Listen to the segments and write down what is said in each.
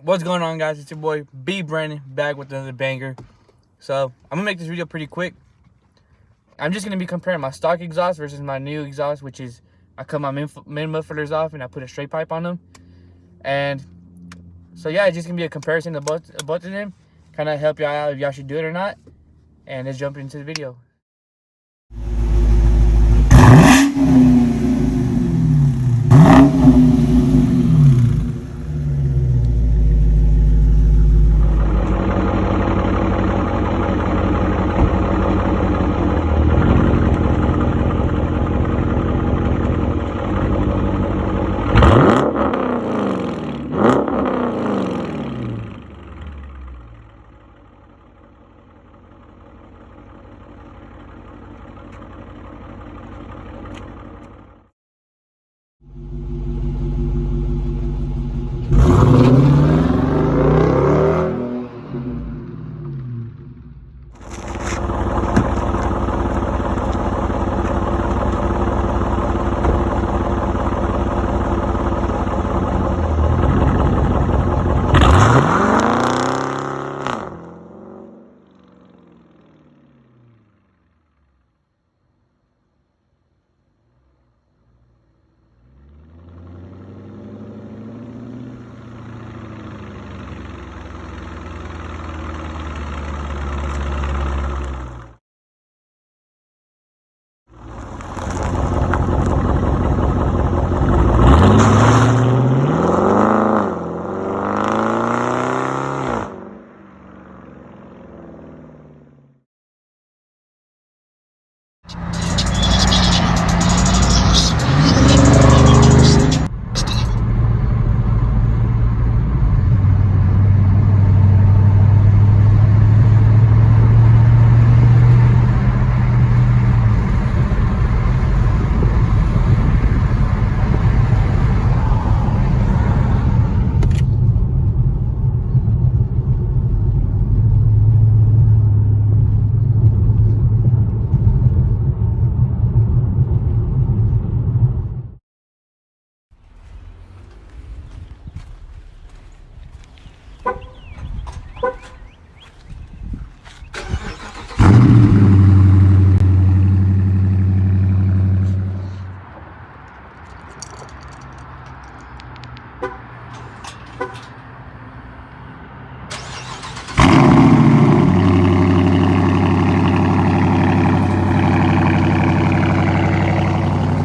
What's going on, guys? It's your boy B Brandon back with another banger. So I'm gonna make this video pretty quick. I'm just gonna be comparing my stock exhaust versus my new exhaust, which is I cut my main mufflers off and I put a straight pipe on them. And so yeah, it's just gonna be a comparison of both of them, kind of help y'all out if y'all should do it or not. And let's jump into the video.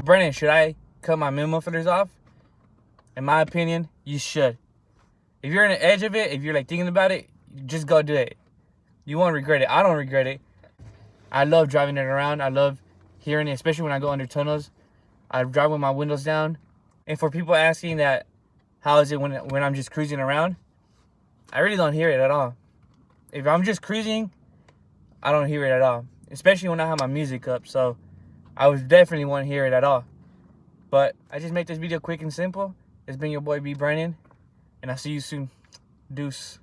Brandon, should I cut my main mufflers off? In my opinion, you should. If you're on the edge of it, if you're like thinking about it, just go do it. You won't regret it. I don't regret it. I love driving it around. I love hearing it, especially when I go under tunnels. I drive with my windows down. And for people asking that, how is it when I'm just cruising around? I really don't hear it at all. If I'm just cruising, I don't hear it at all. Especially when I have my music up. So I would definitely won't hear it at all. But I just make this video quick and simple. It's been your boy B Brandon, and I'll see you soon. Deuce.